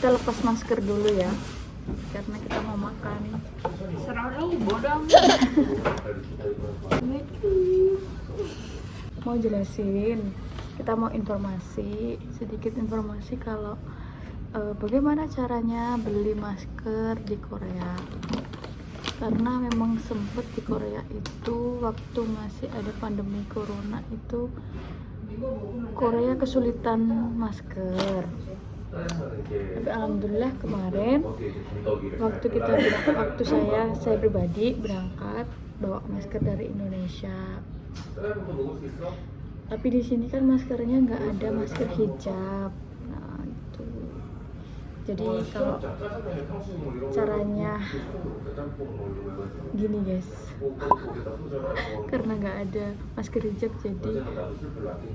kita lepas masker dulu ya, karena kita mau makan. Serah lu, bodoh. Mau jelasin, kita mau sedikit informasi kalau bagaimana caranya beli masker di Korea. Karena memang sempet di Korea itu waktu masih ada pandemi corona itu Korea kesulitan masker. Tapi alhamdulillah kemarin waktu saya pribadi berangkat bawa masker dari Indonesia. Tapi di sini kan maskernya nggak ada masker hijab. Nah, itu. Jadi kalau caranya gini guys, karena nggak ada masker hijab jadi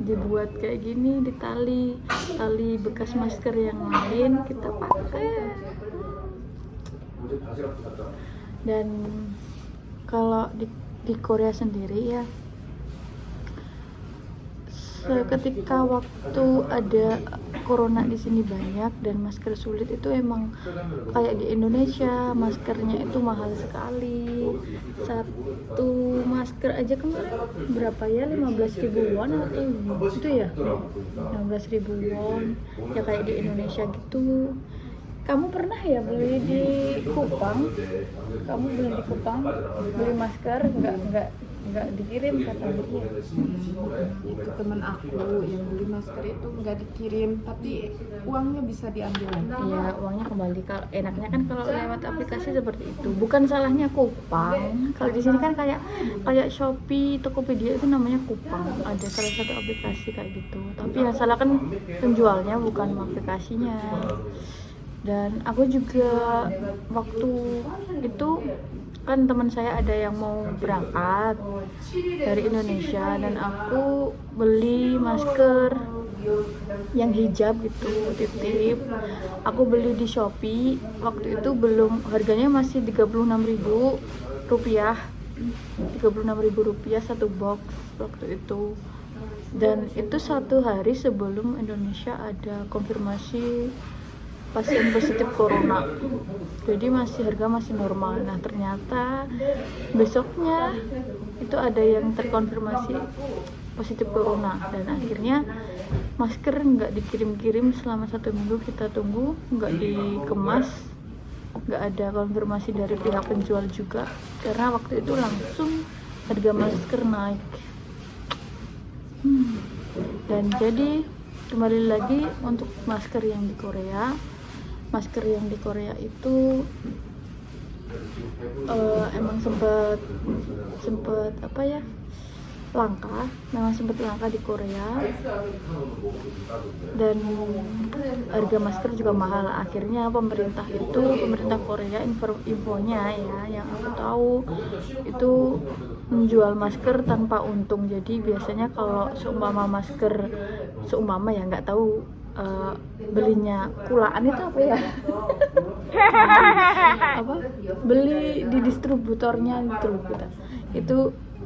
dibuat kayak gini, di tali bekas masker yang lain kita pakai. Dan kalau di Korea sendiri ya, ketika waktu ada corona di sini banyak dan masker sulit, itu emang kayak di Indonesia maskernya itu mahal sekali. Satu masker aja kemarin berapa ya, 15.000 won atau itu ya, 15.000 won ya, kayak di Indonesia gitu. Kamu pernah ya beli di Kupang? Beli masker nggak dikirim katanya. Itu temen aku yang beli masker itu nggak dikirim, tapi uangnya bisa diambil lagi. Iya, uangnya kembali. Kalau enaknya kan kalau lewat aplikasi seperti itu. Bukan salahnya Kupang. Kalau di sini kan kayak Shopee, Tokopedia itu namanya Kupang. Ada salah satu aplikasi kayak gitu. Tapi yang salah kan penjualnya, bukan aplikasinya. Dan aku juga waktu itu kan teman saya ada yang mau berangkat dari Indonesia dan aku beli masker yang hijab gitu, titip. Aku beli di Shopee, waktu itu belum, harganya masih 36.000 rupiah, 36.000 rupiah satu box waktu itu. Dan itu 1 hari sebelum Indonesia ada konfirmasi pasien positif corona, jadi harga masih normal. Nah ternyata besoknya itu ada yang terkonfirmasi positif corona, dan akhirnya masker nggak dikirim-kirim selama 1 minggu. Kita tunggu, nggak dikemas, nggak ada konfirmasi dari pihak penjual juga, karena waktu itu langsung harga masker naik. Dan jadi kembali lagi untuk masker yang di Korea. Masker yang di Korea itu emang sempet apa ya, langka, memang sempet langka di Korea, dan harga masker juga mahal. Akhirnya pemerintah Korea, infonya ya yang aku tahu itu menjual masker tanpa untung. Jadi biasanya kalau seumpama ya, nggak tahu belinya kulaan itu apa ya beli di distributornya gitu loh kita. Itu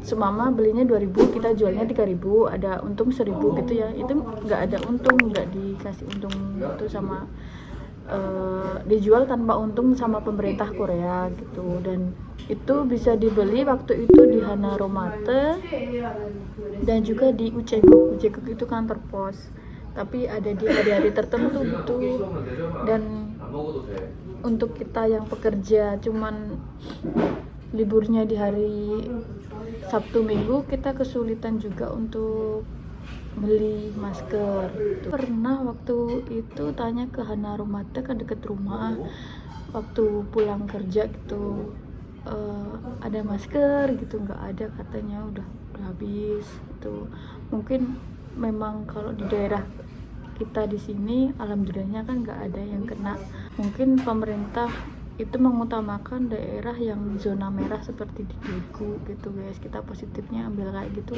semama belinya 2.000, kita jualnya 3.000, ada untung 1.000 gitu ya. Itu nggak ada untung, nggak dikasih untung gitu sama dijual tanpa untung sama pemerintah Korea gitu. Dan itu bisa dibeli waktu itu di Hanaromate dan juga di Uceguk itu kantor pos, tapi ada di hari-hari tertentu gitu. Dan untuk kita yang pekerja cuman liburnya di hari Sabtu Minggu, kita kesulitan juga untuk beli masker. Pernah waktu itu tanya ke Hanaromate, kan deket rumah, waktu pulang kerja gitu, ada masker gitu, nggak ada katanya, udah habis gitu. Mungkin memang kalau di daerah kita di sini alhamdulillahnya kan nggak ada yang kena. Mungkin pemerintah itu mengutamakan daerah yang zona merah seperti di Daegu gitu guys. Kita positifnya ambil kayak gitu,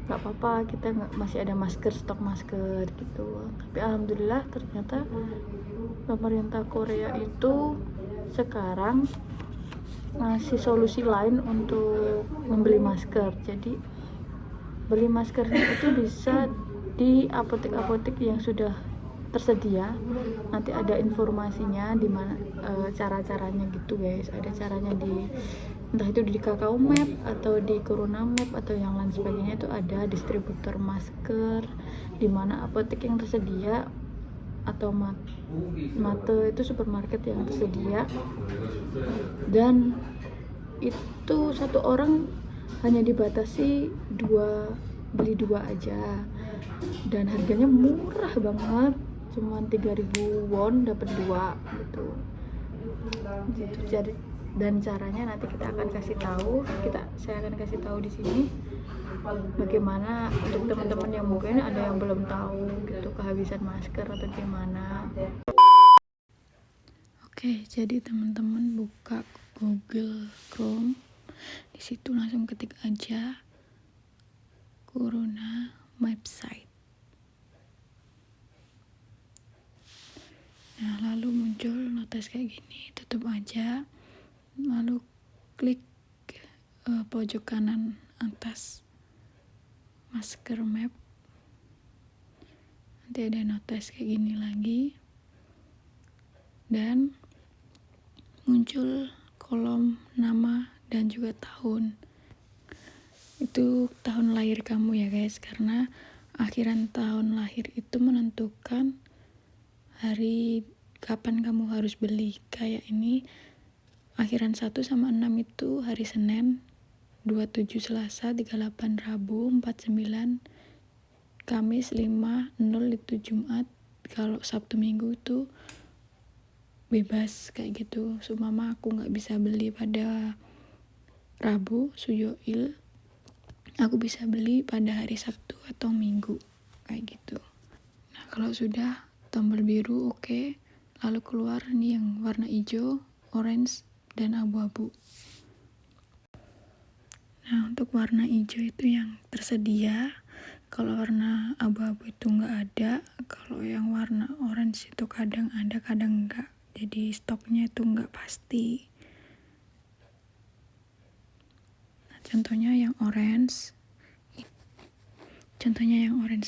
nggak apa-apa, kita masih ada masker, stok masker gitu. Tapi alhamdulillah ternyata pemerintah Korea itu sekarang ngasih solusi lain untuk membeli masker. Jadi beli maskernya itu bisa di apotek-apotek yang sudah tersedia. Nanti ada informasinya di mana cara-caranya gitu guys. Ada caranya di entah itu di Kakao Map atau di Corona Map atau yang lain sebagainya, itu ada distributor masker di mana apotek yang tersedia atau mate itu supermarket yang tersedia, dan itu satu orang hanya dibatasi beli dua aja, dan harganya murah banget, cuman 3.000 won dapat dua gitu. Jadi dan caranya nanti saya akan kasih tahu di sini bagaimana untuk teman-teman yang mungkin ada yang belum tahu gitu kehabisan masker atau gimana. Oke, jadi teman-teman buka Google Chrome, di situ langsung ketik aja Corona website. Nah, lalu muncul notice kayak gini, tutup aja, lalu klik pojok kanan atas masker map, nanti ada notice kayak gini lagi, dan muncul kolom nama dan juga tahun. Itu tahun lahir kamu ya guys, karena akhiran tahun lahir itu menentukan hari kapan kamu harus beli. Kayak ini akhiran 1 sama 6 itu hari Senin, 27 Selasa, 38 Rabu, 49 Kamis, 50 itu Jumat. Kalau Sabtu Minggu itu bebas kayak gitu. Mama aku nggak bisa beli pada Rabu, Suyoil. Aku bisa beli pada hari Sabtu atau Minggu kayak gitu. Nah, kalau sudah tombol biru oke. Lalu keluar nih yang warna hijau, orange, dan abu-abu. Nah, untuk warna hijau itu yang tersedia. Kalau warna abu-abu itu nggak ada. Kalau yang warna orange itu kadang ada, kadang enggak. Jadi stoknya itu nggak pasti. Nah, contohnya yang orange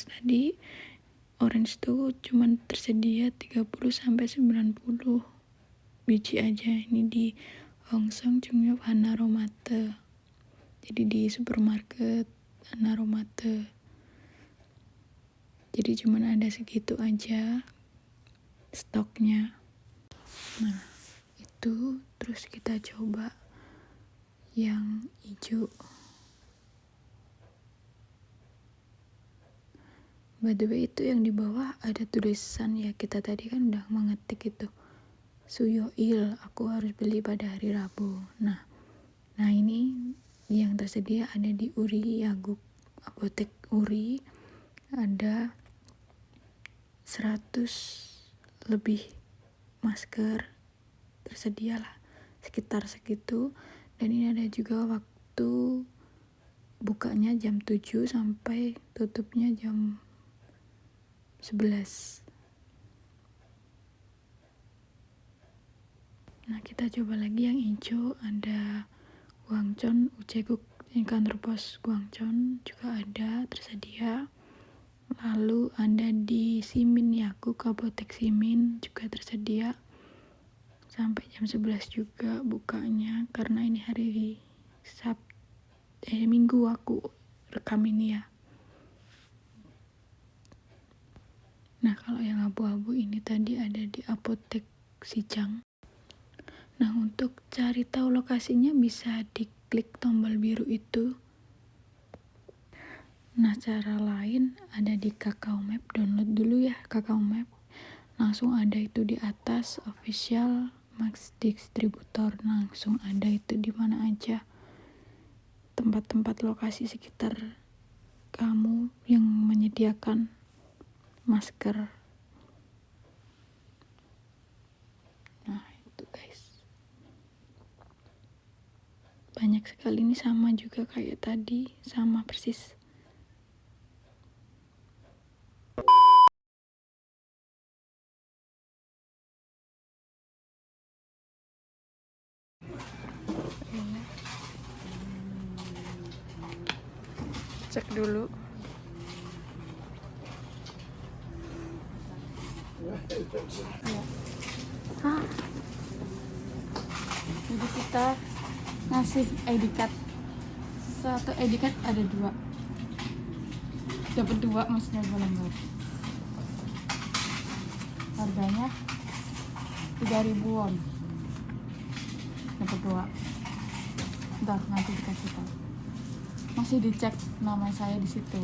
tadi, orange tuh cuman tersedia 30-90 biji aja. Ini di Hongseng Chungyop Hanaromate. Jadi di supermarket Hanaromate. Jadi cuman ada segitu aja stoknya. Nah, itu terus kita coba yang hijau. By the way, itu yang di bawah ada tulisan ya, kita tadi kan udah mengetik itu Suyoil, aku harus beli pada hari Rabu. Nah ini yang tersedia ada di Uri Yaguk, apotek Uri, ada 100 lebih masker tersedia lah, sekitar segitu. Dan ini ada juga waktu bukanya jam 7 sampai tutupnya jam 11. Nah, kita coba lagi yang hijau, ada Gwangcheon, Uceguk, kantor pos Gwangcheon juga ada tersedia. Lalu ada di Simin Yakuk, apotek Simin juga tersedia sampai jam 11 juga bukanya, karena ini hari Minggu aku rekam ini ya. Nah, kalau yang abu-abu ini tadi ada di apotek Sijang. Nah, untuk cari tahu lokasinya bisa diklik tombol biru itu. Nah, cara lain ada di Kakao Map. Download dulu ya Kakao Map. Langsung ada itu di atas, official Max Distributor. Langsung ada itu di mana aja. Tempat-tempat lokasi sekitar kamu yang menyediakan masker. Nah, itu guys. Banyak sekali, ini sama juga kayak tadi, sama persis. Cek dulu. Ya. Hah. Jadi kita ngasih ID card. Satu ID card ada 2. Dapat 2 maksudnya 2 lembar. Harganya 3.000 won. Dapat 2. Ntar nanti dikasih tahu. Masih dicek nama saya di situ.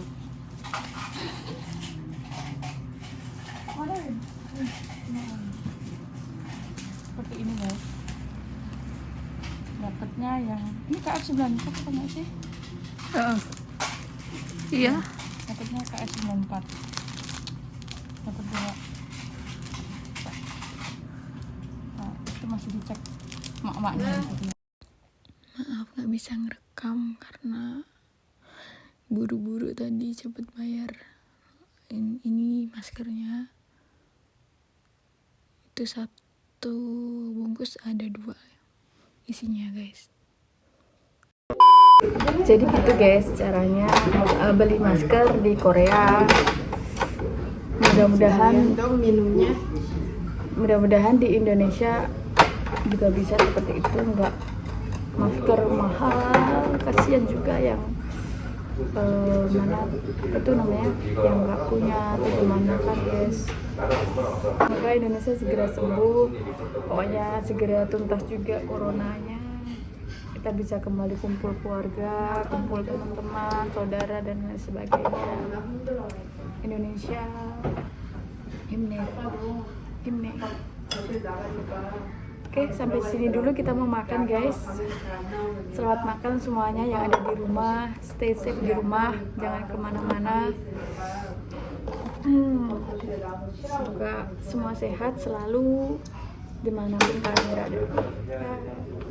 Seperti ini guys. Dapatnya yang ini KF94 apa enggak sih? Iya. Dapatnya KF94. Dapat 2. Nah, itu masih dicek mak-maknya. Maaf nggak bisa ngerekam karena buru-buru tadi cepet bayar. Ini maskernya. Itu 1 bungkus ada 2 isinya guys. Jadi gitu guys caranya beli masker di Korea. Mudah-mudahan di Indonesia juga bisa seperti itu, enggak masker mahal, kasihan juga yang mana itu namanya yang nggak punya atau gimana kan guys. Semoga Indonesia segera sembuh, pokoknya segera tuntas juga coronanya, kita bisa kembali kumpul keluarga, kumpul teman-teman, saudara dan lain sebagainya. Indonesia himne. Oke, sampai sini dulu kita mau makan guys. Selamat makan semuanya yang ada di rumah. Stay safe di rumah, jangan kemana-mana. Semoga semua sehat selalu dimanapun kalian berada.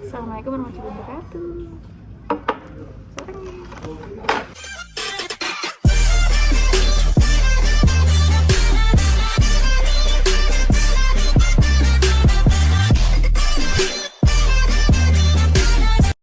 Assalamualaikum warahmatullahi wabarakatuh.